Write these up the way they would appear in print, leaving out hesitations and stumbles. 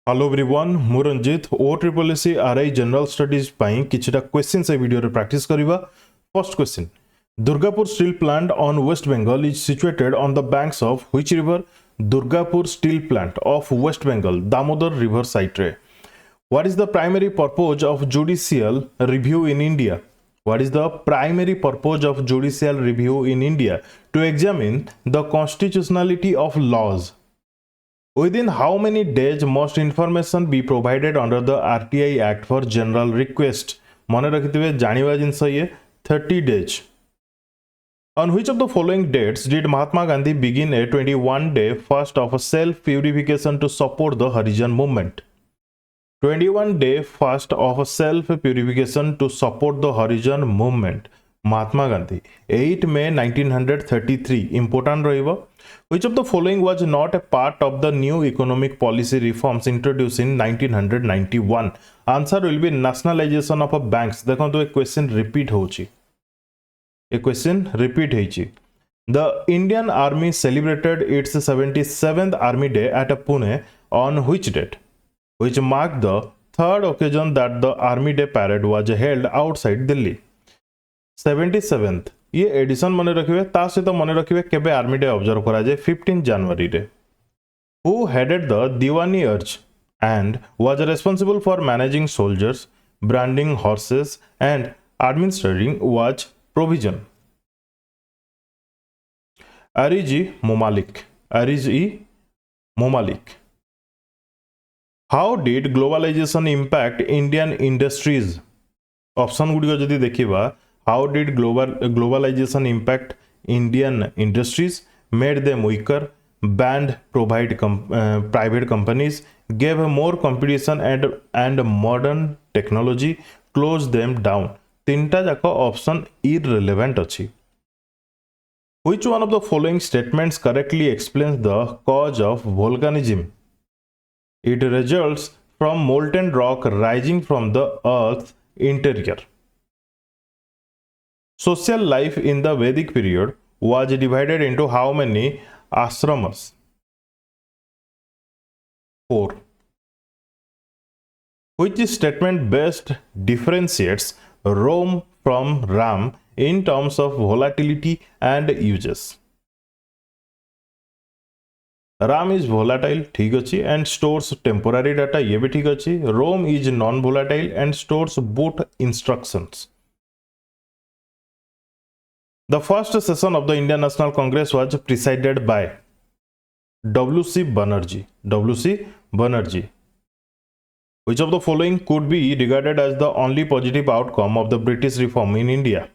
Hello everyone मु Ranjit O triple S R I general studies पाई किछटा क्वेश्चन से वीडियो रे प्रैक्टिस करिवा। First question, Durgapur steel plant on West Bengal is situated on the banks of which river? Durgapur steel plant of West Bengal Damodar river site रे। What is the primary purpose of judicial review in India? What is the primary purpose of judicial review in India? To examine the constitutionality of laws. Within how many days must information be provided under the RTI Act for general request? मन रखिथिबे जानिबा जिंस ये 30 days. On which of the following dates did Mahatma Gandhi begin a 21-day fast of self purification to support the Harijan movement? 21-day fast of self purification to support the Harijan movement. Mahatma Gandhi 8 May 1933 important रहिबो. Which of the following was not a part of the new economic policy reforms introduced in 1991? Answer will be nationalization of banks. देखो ए question repeat होची, ए question repeat होची. The Indian Army celebrated its 77th Army Day at Pune on which date? Which marked the third occasion that the Army Day parade was held outside Delhi. 77th ये addition मन रखिए, ता सहित मन रखिए केबे army day observe करा जाए 15 जनवरी रे. Who headed the Diwani Urge and was responsible for managing soldiers, branding horses and administering watch provision? Ariji Momalik. Ariji Momalik. How did globalization impact Indian industries? Option गुड़िक जदि देखिबा, how did globalization impact Indian industries? Made them weaker, banned private companies, gave more competition and modern technology, closed them down. तीनटा जाक option irrelevant अछि. Which one of the following statements correctly explains the cause of volcanism? It results from molten rock rising from the earth's interior. Social life in the Vedic period was divided into how many ashramas? 4. Which statement best differentiates Rome from Ram in terms of volatility and uses? RAM is volatile, ठीक अच्छी, and stores temporary data, ये भी ठीक अच्छी. Rome is non-volatile and stores boot instructions. The first session of the Indian National Congress was presided by W.C. Banerjee. W.C. Banerjee. Which of the following could be regarded as the only positive outcome of the British reform in India?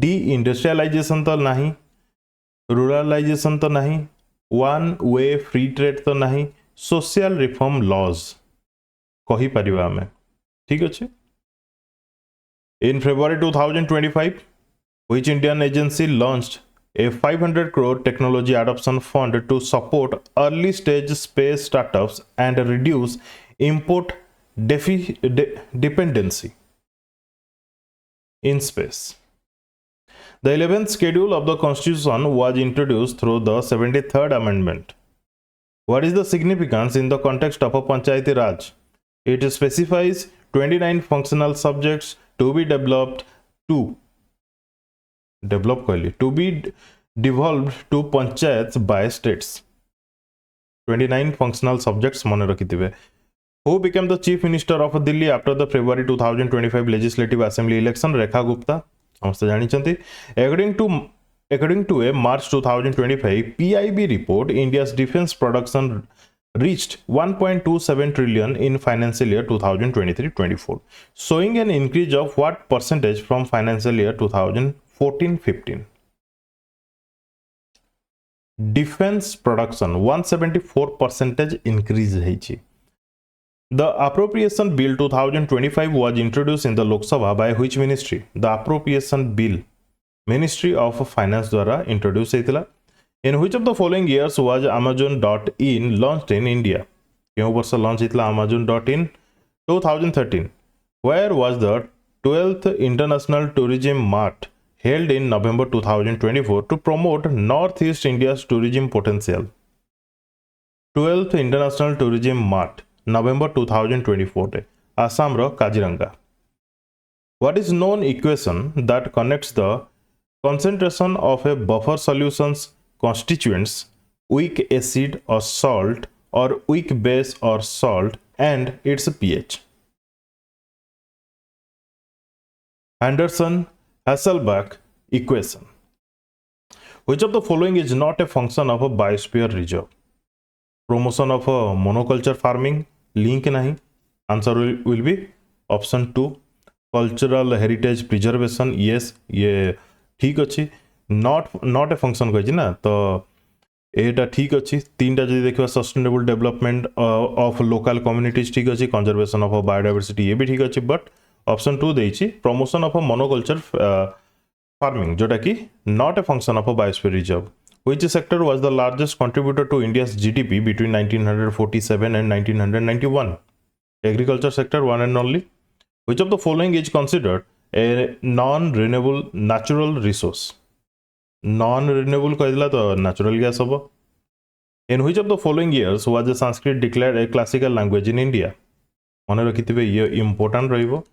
De-industrialization तो नहीं, ruralisation तो नहीं, one way free trade तो नहीं, social reform laws कही परिबा हमें, ठीक अच्छे. In February 2025, which Indian agency launched a 500 crore technology adoption fund to support early stage space startups and reduce import dependency in space? The 11th schedule of the Constitution was introduced through the 73rd Amendment. What is the significance in the context of a Panchayati Raj? It specifies 29 functional subjects to be developed to be devolved to panchayats by states. 29 functional subjects मन रखिथिबे. Who became the chief minister of Delhi after the February 2025 legislative assembly election? Rekha Gupta. समस्त जानी चंती. According to a March 2025 PIB report, India's defense production reached 1.27 trillion in financial year 2023-24, showing an increase of what percentage from financial year 2014-15? Defense production 174% increase heichi. The appropriation bill 2025 was introduced in the Lok Sabha by which ministry? The appropriation bill Ministry of Finance द्वारा introduce हेतिला. In which of the following years was Amazon.in launched in India? क्यों वर्ष launch हितला Amazon.in? 2013. Where was the 12th International Tourism Mart held in November 2024 to promote Northeast India's tourism potential? 12th international tourism mart November 2024 रे आसाम रो Kaziranga. What is known equation that connects the concentration of a buffer solution's constituents, weak acid or salt or weak base or salt, and its pH? Anderson-Hasselbalch equation. Which of the following is not a function of a biosphere reserve? Promotion of a monoculture farming, link nahi. Answer will be option 2. Cultural heritage preservation, yes, ये ठीक अच्छी. Not a function कही ना, तो एटा ठीक अच्छी. तीन टा जदि देखिबा sustainable development of local communities ठीक अच्छी, कंजर्वेशन ऑफ बायोडायवर्सिटी ये भी ठीक अच्छी. बट ऑप्शन 2 देइछि प्रमोशन ऑफ मोनोकल्चर फार्मिंग, जोटा कि not a function of biosphere reserve. Which sector was the largest contributor to India's GDP between 1947 and 1991? Agriculture sector, one and only. Which of the following is considered a non-renewable natural resource? Non-renewable कहला तो natural gas होबो. In which of the following years was the Sanskrit declared a classical language in India? मने रखिथिबे ये important रहिबो.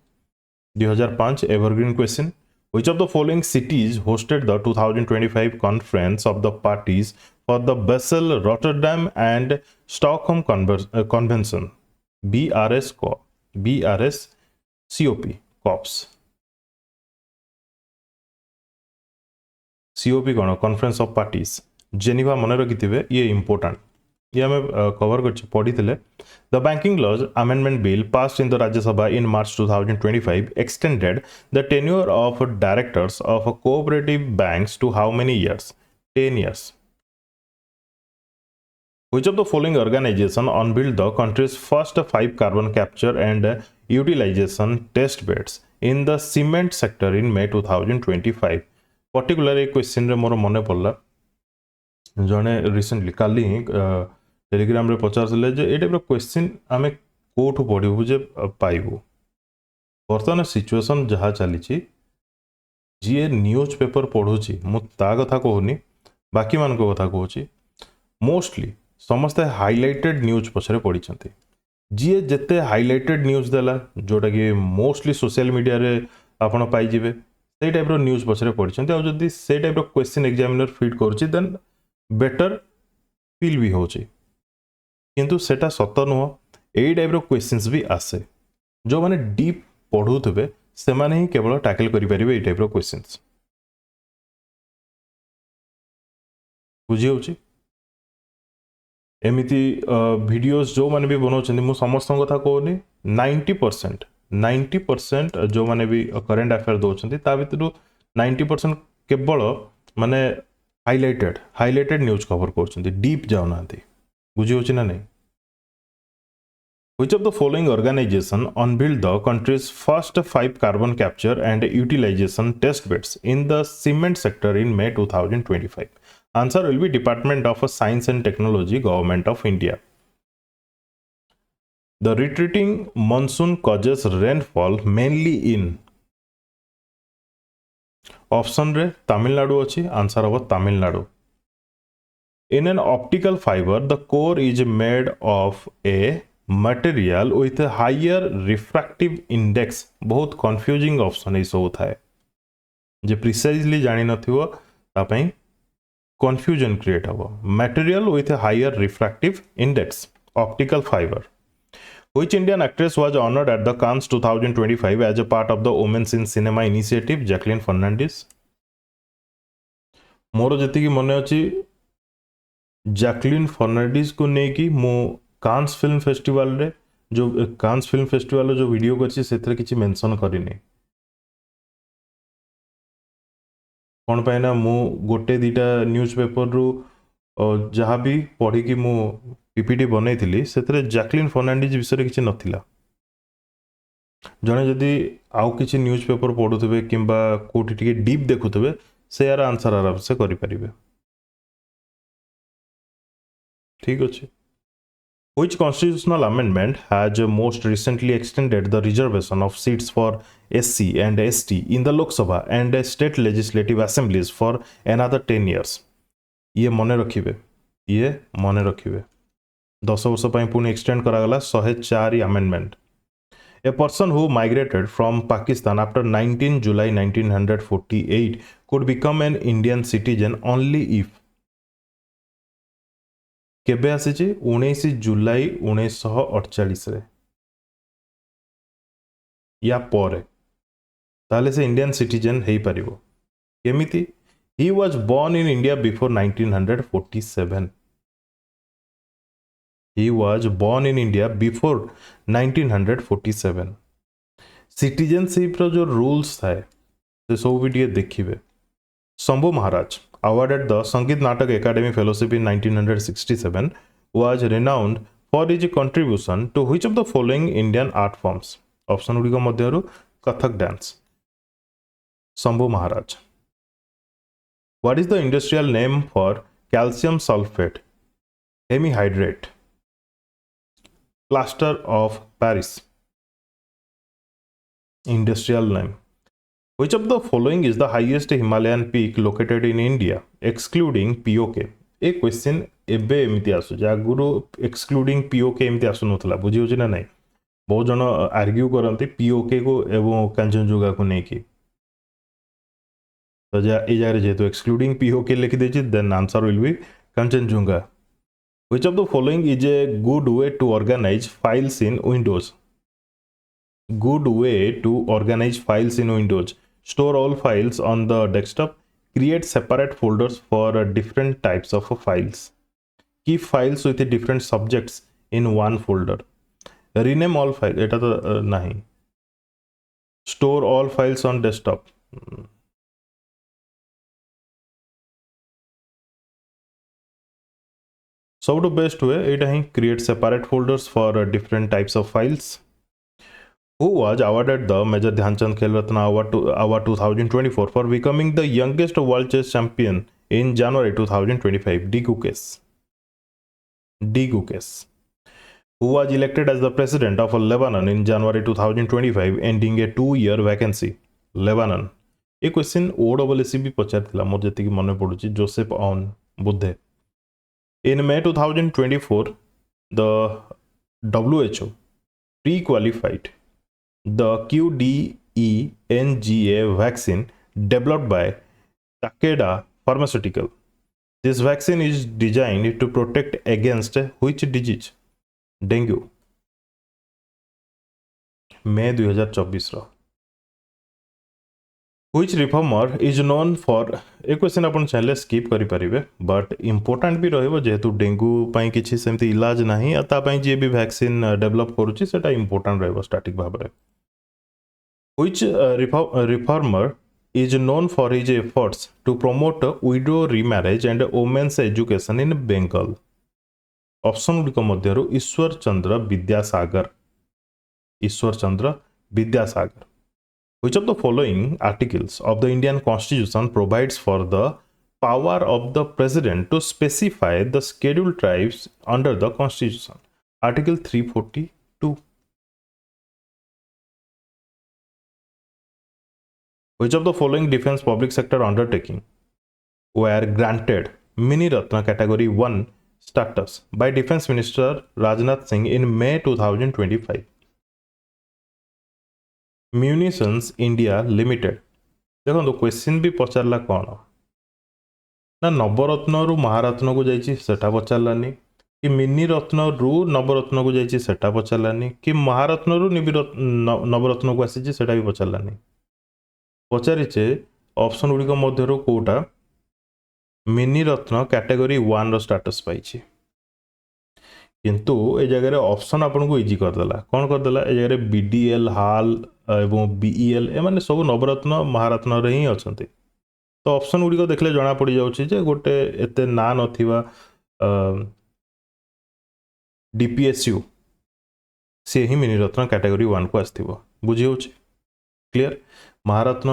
2005 evergreen question. Which of the following cities hosted the 2025 conference of the parties for the Basel, Rotterdam and Stockholm Convention? BRS COPs. COP कौन? Conference of parties. Geneva मन रखिथिबे ये important. ये हमें cover कर पढ़ी थे. The banking laws amendment bill passed in the Rajya Sabha in March 2025 extended the tenure of directors of cooperative banks to how many years? 10 years. Which of the following organization unveiled the country's first 5 carbon capture and utilization test beds in the cement sector in May 2025? Particularly question रे मोर मने पड़ला जने recently काली Telegram रे पचारले जे ए type question आमे कोठु पढिबु जे पाइबु. वर्तमान situation जहा चली जी news paper पढ़ुची मु ता कथा कहूनी, बाकी मान को कथा कहूची. मोस्टली समस्ते हाइलाइटेड न्यूज पछरे पढ़ी. जी जेते हाइलाइटेड न्यूज देला जोटा कि मोस्टली सोशल मीडिया रे आपण पाई जिवे से टाइप रो न्यूज पछरे पढ़ी. आ जदी से टाइप रो क्वेश्चन एग्जामिनर फीड करूची देन बेटर फील भी होची. किंतु सेटा सत नुह. ए टाइप रो क्वेश्चंस भी आसे. जो माने डीप पढ़ुथबे से माने ही केवल टैकल करि परिबे ए टाइप रो क्वेश्चंस. बुझी होची एमिति वीडियोस जो माने भी बनाउछन्ती मु समस्त कथा कहूनी. 90% जो माने भी करेंट अफेयर दोछन्ती ता भितरु 90% केवल माने हाइलाइटेड न्यूज कवर करछन्ती, डीप जाउनांती. बुझी होची ना नहीं. Which of the following organization unveiled the country's first 5 carbon capture and utilization test beds in the cement sector in May 2025? Answer will be Department of Science and Technology, Government of India. The retreating monsoon causes rainfall mainly in option रे Tamil Nadu अच्छी. Answer होगा Tamil Nadu. In an optical fiber, the core is made of a material with a higher refractive index. बहुत confusing option ये सब था. जे precisely जानी नथिवो तापई confusion create हबो. Material with a higher refractive index, optical fiber. Which Indian actress was honored at the Cannes 2025 as a part of the Women's in Cinema initiative? Jacqueline Fernandez. मोर जति की मने अछि Jacqueline Fernandes को नेकी मो Cannes film festival रे जो Cannes film festival जो वीडियो करछि सेतरे किछि मेंशन करिनी. कोन पाइना मु गोटे दीटा न्यूज पेपर रु जहाँ भी पढ़ी कि मु पीपीटी बनैथिली सेतरे जैकलिन फर्नांडिस विषय किछि नथिला. जने जदि आउ किछि न्यूज पेपर पढुथबे किंबा कोठी टिके डीप देखुथबे से यार आंसर आराम से करि परिबे. ठीक अछि. Which constitutional amendment has most recently extended the reservation of seats for SC and ST in the Lok Sabha and state legislative assemblies for another 10 years? ये मने रखिबे. 10 वर्ष ପାଇଁ ପୁଣି ଏକ୍ସଟେଣ୍ଡ କରାଗଲା 104 ଆମେଣ୍ଡमेंट। A person who migrated from Pakistan after 19 July 1948 could become an Indian citizen only if केबे आसीची 19 जुलाई 1948 रे या ପରେ ताले से इंडियन सिटीजन हेई परिबो केमिति he was born in India before 1947 he was born in India before 1947 citizenship रो जो rules थाए से सब भी देखिए शंभु महाराज awarded the Sangeet Natak Academy Fellowship in 1967 was renowned for his contribution to which of the following Indian art forms option गुड़िक मध्यरु Kathak dance Shambhu Maharaj what is the industrial name for calcium sulfate hemihydrate plaster of Paris industrial name which of the following is the highest Himalayan peak located in India excluding POK A question एबे एमती आसु आगुरु excluding PoK एमती आसु नथला बुझी होची ना नहीं बहुत जन आर्ग्यू करती पीओके को एवं कांचनजुंगा को लेकिन तो ये जगह जेहेतु एक्सक्लूडिंग पीओके लिखी देछि then answer will be Kanchenjunga which of the following is a good way to organise files in Windows good way to organize files in Windows store all files on the desktop create separate folders for different types of files keep files with different subjects in one folder rename all files eta to nahi store all files on desktop so the best way eta hi create separate folders for different types of files who was awarded the Major Dhyan Chand Khel Ratna Award 2024 for becoming the youngest world chess champion in January 2025? D. Gukes. D. Gukes. Who was elected as the president of Lebanon in January 2025, ending a 2-year vacancy? Lebanon. A question OSSE भी पचारथिला मोर जति की मने पडुची Joseph on बुद्धे. In May 2024, the WHO pre-qualified the QDENGA vaccine developed by Takeda Pharmaceutical. This vaccine is designed to protect against which disease? Dengue. May 2024 रो Which reformer is known for a question अपन चाहे skip करि परिबे but important भी रहइबो जेहेतु dengue पई किछि सेमति इलाज नाही अता पई जे भी वैक्सीन डेवलप करूची सेटा इंपोर्टेंट रहइबो स्टैटिक भाबरे Which reformer is known for his efforts to promote widow remarriage and women's education in Bengal? Option गुड़िक मध्यरु Ishwar Chandra Vidyasagar Ishwar Chandra Vidyasagar Which of the following articles of the Indian Constitution provides for the power of the president to specify the scheduled tribes under the Constitution? Article 342. Which of the following defense public sector undertaking were granted Mini Ratna category 1 status by Defense Minister Rajnath Singh in May 2025? Munitions India Limited. देखो तो question भी पचारला कौन ना नवरत्न रु महारत्न को जाइए सेटा पचारानी कि मिनी रत्न रु नवरत्न को जाइए सेटा पचारानी कि महारत्न रु नवरत्न को आसी सेटा भी पचारानी पचारिचे ऑप्शन गुड़िक मध्यरु कोटा मिनी रत्न कैटेगरी 1 रो स्टेटस पाइछि किंतु ए जगह ऑप्शन आपन को इजी कर देला कोन कर देला ए जगह बीडीएल हाल एवं बीईएल ए माने सब नवरत्न महारत्न रे ही अछंती तो ऑप्शन गुड़िक देखले जणा पड़ी जाउछि जे गोटे एते ना नथिबा डीपीएसयू से ही मिनी रत्न कैटेगरी 1 को आस्थिबो बुझी होछि क्लियर महारत्न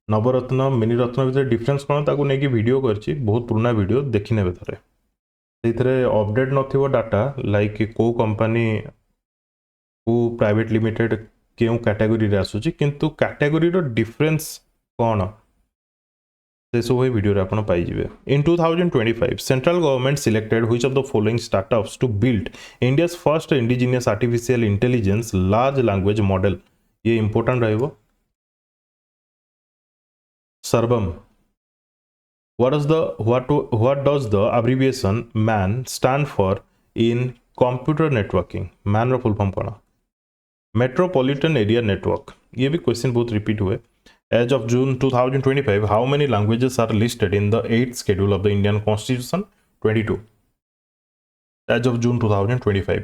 नवरत्न मिनी रत्न भीतर डिफरेंस कौन ताकू नहीं वीडियो करछि बहुत पुराना वीडियो देखि नेबे थरे सेथरे अपडेट नथिबो डाटा लाइक को कंपनी को प्राइवेट लिमिटेड केउ कैटेगरी रे आसुछि किंतु कैटेगरी रो डिफरेंस कौन से सब वीडियो आपण पाइबे in 2025 central government selected which of the following startups to build India's first indigenous artificial intelligence large language model ये इंपोर्टेंट रहिबो Sarvam what does the abbreviation MAN stand for in computer networking man रो full form कोन metropolitan area network ये भी question बहुत repeat हुए as of June 2025 how many languages are listed in the 8th schedule of the Indian Constitution 22 as of June 2025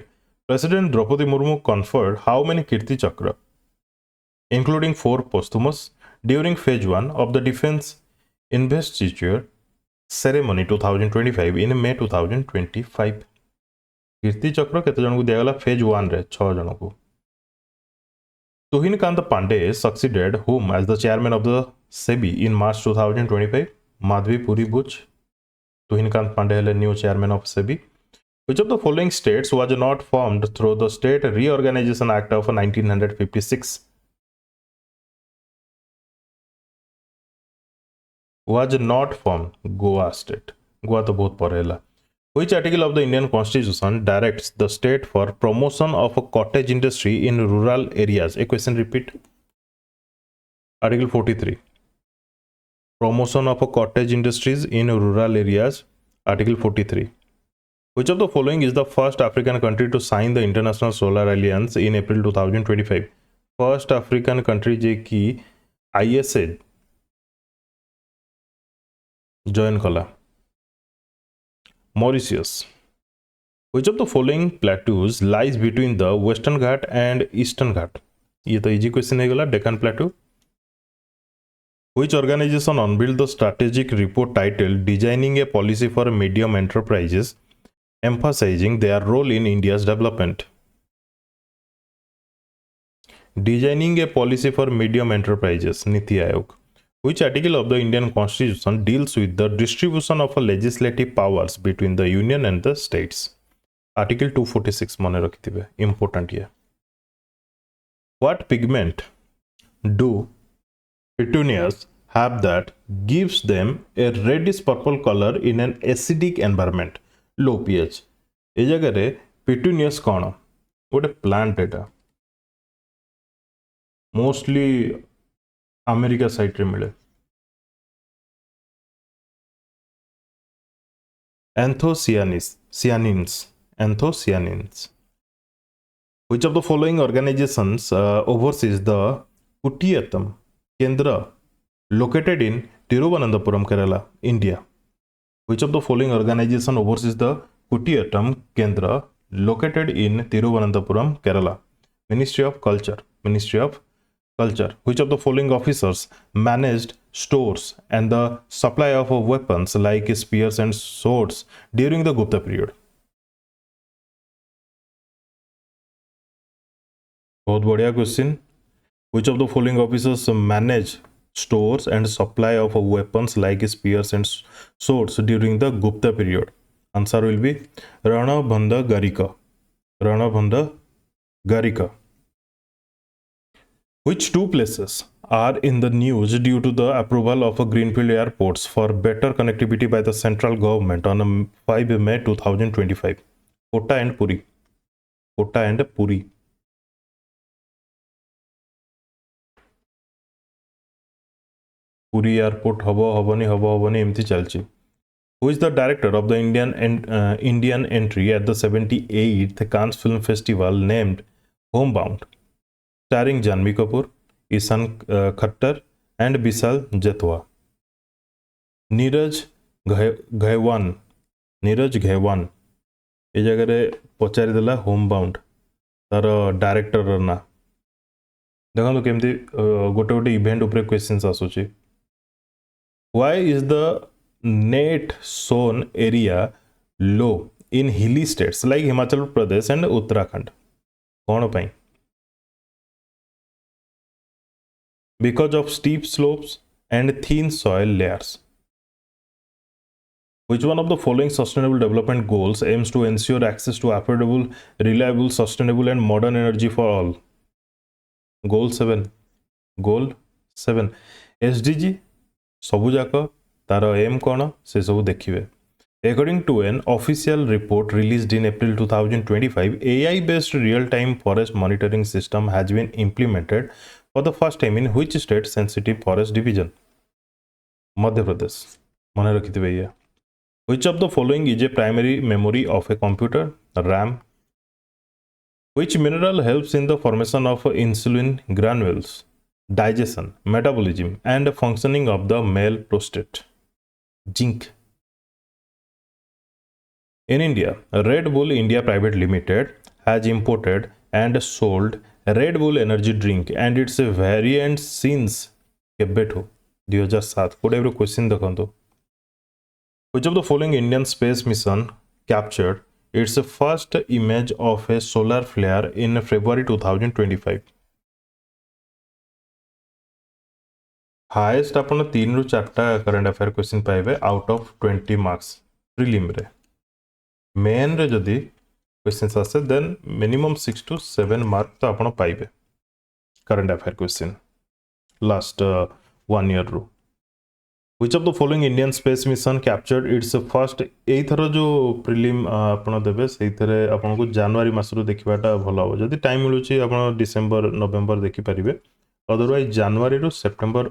President Draupadi Murmu conferred how many Kirti Chakra including 4 posthumous during phase 1 of the defense investiture ceremony 2025 in May 2025 कीर्ति चक्र केते जन को दिया गला phase 1 रे 6 जन को Tuhin Kanta Pandey succeeded whom as the chairman of the SEBI in March 2025 Madhavi Puri Buch Tuhin Kanta Pandey हले new chairman of SEBI which of the following states was not formed through the State Reorganization Act of 1956 was not formed Goa state Goa तो बहुत परेला Which article of the Indian Constitution directs the state for promotion of a cottage industry in rural areas? A question repeat. Article 43. Promotion of a cottage industries in rural areas. Article 43. Which of the following is the first African country to sign the International Solar Alliance in April 2025? First African country जे की ISA join कला. Mauritius. Which of the following plateaus lies between the Western Ghat and Eastern Ghat? ये तो easy question है गला Deccan Plateau. Which organization unveiled the strategic report titled Designing a Policy for Medium Enterprises, emphasizing their role in India's development? Designing a Policy for Medium Enterprises, Niti Aayog. Which article of the Indian Constitution deals with the distribution of legislative powers between the Union and the states? Article 246 mane rakhithibe important ye. What pigment do petunias have that gives them a reddish purple color in an acidic environment low pH? ए जगह रे petunias कोन गोटे plant एटा mostly America side रे मिले anthocyanins which of the following organizations oversees the Kutiyattam Kendra located in Tiruvananthapuram Kerala India which of the following organization oversees the Kutiyattam Kendra located in Tiruvananthapuram Kerala Ministry of Culture which of the following officers managed stores and the supply of weapons like spears and swords during the Gupta period? बहुत बढ़िया question which of the following officers manage stores and supply of weapons like spears and swords during the Gupta period? Answer will be Ranabhandha Garika. Which two places are in the news due to the approval of a greenfield airports for better connectivity by the central government on 5 May 2025? Kota and Puri. Puri airport habo एमती चलची. Who is the director of the Indian entry at the 78th Cannes Film Festival named Homebound? Starring Janvi Kapoor, Ishan Khattar and Bishal Jethwa. Neeraj घैवान ए जगह पचारि देला Homebound तार director ना देखो केमती गोटे गोटे event उपरे क्वेश्चंस आसुची why is the net sown area low in hilly states like Himachal Pradesh and Uttarakhand कौन पाई because of steep slopes and thin soil layers. Which one of the following sustainable development goals aims to ensure access to affordable, reliable, sustainable and modern energy for all? Goal 7. SDG सबुजाक तार M कौन से सब देखिए According to an official report released in April 2025, AI-based real-time forest monitoring system has been implemented for the first time in which state sensitive forest division? Madhya Pradesh. Mane rakhithibe ye. Which of the following is a primary memory of a computer? RAM. Which mineral helps in the formation of insulin granules, digestion, metabolism, and functioning of the male prostate? Zinc. In India, Red Bull India Private Limited has imported and sold Red Bull energy drink and its variants since केबेठो 2007 को type question देखो Which of the following Indian space mission captured its first image of a solar flare in February 2025? Highest आपण 3 रु 4टा current affair question पाइबे out of 20 marks prelim रे main रे जदि question आसे देन मिनिमम 6 to 7 मार्क तो आपण पाइबे current affair question last 1 year रू Which of the following Indian space mission captured its first एथर जो प्रीलिम आपण देबे सेथरे आपण को जनवरी मास रो देखिबाटा भलो हो जदि टाइम मिलुची आपण डिसेंबर नवंबर देखि परिबे अदरवाइज जनवरी रो सेप्टेम्बर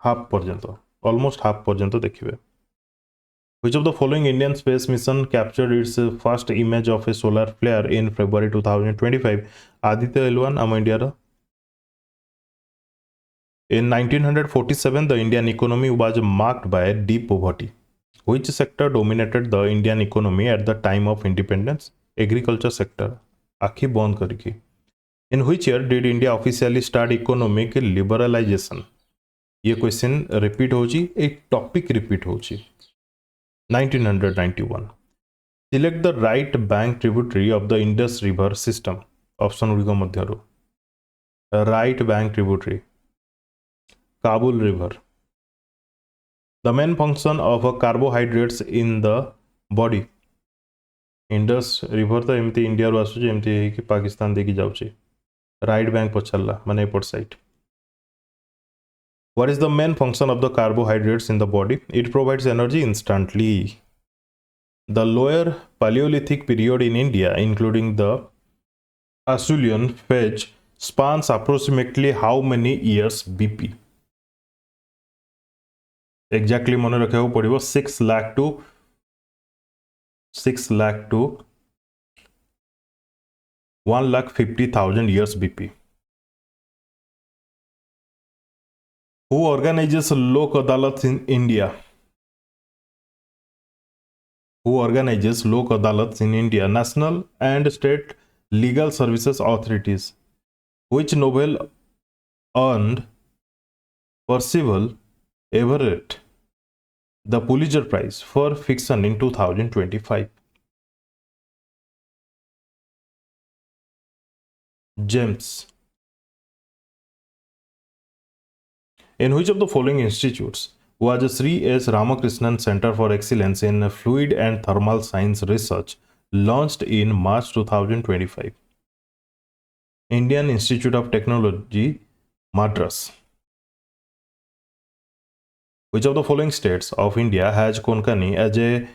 हाफ पर्यंत ऑलमोस्ट हाफ पर्यंत देखिबे Which of the following Indian space mission captured its first image of a solar flare in February 2025? Aditya L1 am India ro. In 1947, the Indian economy was marked by deep poverty. Which sector dominated the Indian economy at the time of independence? Agriculture sector. Akhi bond kariki. In which year did India officially start economic liberalization? ये question repeat होची एक topic repeat होची 1991. Select the right bank tributary of the Indus River system. Option गुड़िक मध्यरु right bank tributary Kabul River. The main function of a carbohydrates in the body. Indus River तो एमती India रो आसुची एमती कि पाकिस्तान देखि जाउची राइट बैंक पछल्ला माने एपट side What is the main function of the carbohydrates in the body? It provides energy instantly. The lower Paleolithic period in India, including the Acheulean phase, spans approximately how many years BP? Exactly मन रखा पड़ो 6 lakh to 1,50,000 years BP. Who organizes Lok Adalats in India? Who organizes Lok Adalats in India? National and state legal services authorities. Which Nobel earned Percival Everett the Pulitzer Prize for fiction in 2025? James. In which of the following institutes was Sri S. Ramakrishnan Center for Excellence in Fluid and Thermal Science Research launched in March 2025? Indian Institute of Technology, Madras. Which of the following states of India has Konkani as a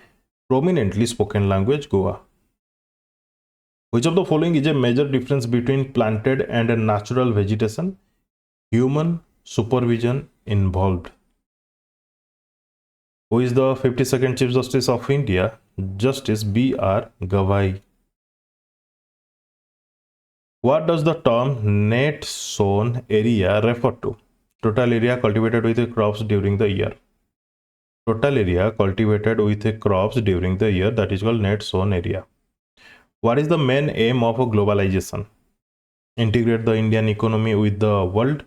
prominently spoken language? Goa. Which of the following is a major difference between planted and natural vegetation? Human supervision involved. Who is the 52nd Chief Justice of India? Justice B.R. Gavai. What does the term net sown area refer to? Total area cultivated with crops during the year. Total area cultivated with crops during the year, that is called net sown area. What is the main aim of globalization? Integrate the Indian economy with the world.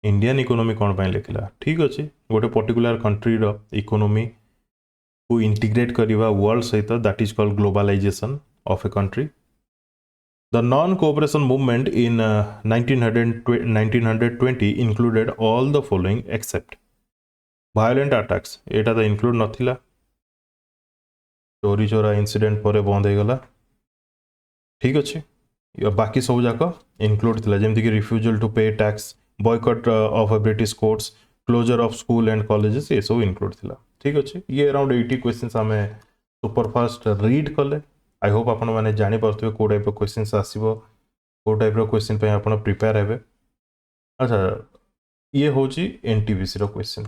Indian economy कौन पाई लिखला ठीक अच्छे गोटे particular country रो economy को integrate करवा world सहित that is called globalisation of a country the non cooperation movement in 1920 included all the following except violent attacks एटा तो इंक्लूड नथिला चोरी चोरा इंसिडेंट पर बंद हो गला ठीक अच्छे बाकी सब जाक इंक्लूड थिला जेमति कि refusal to pay tax boycott of British courts, closure of school and colleges, ये सब इनक्लूड थिला। ठीक अच्छे, ये अराउंड 80 क्वेश्चंस आम सुपरफास्ट रीड कले। आई होप आपण मैंने जापर कौ टाइप क्वेश्चंस आसो, कौ टाइप क्वेश्चन आप प्रिपेयर हे। अच्छा, ये हूँ एनटीपीसी क्वेश्चन।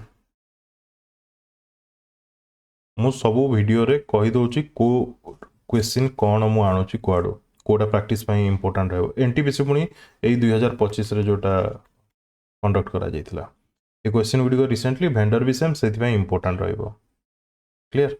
मु सबू वीडियो रे कही दउची को क्वेश्चन कौन मु आणुची कुआडो, कोटा प्रैक्टिस पई इंपोर्टेंट रहबो। एनटीपीसी पुनी एई 2025 रे जोटा कंडक्ट करा जायतिला, ए क्वेश्चन गुडी को रिसेंटली वेंडर भी सेम सेति पई इंपोर्टेंट रहबो। क्लियर।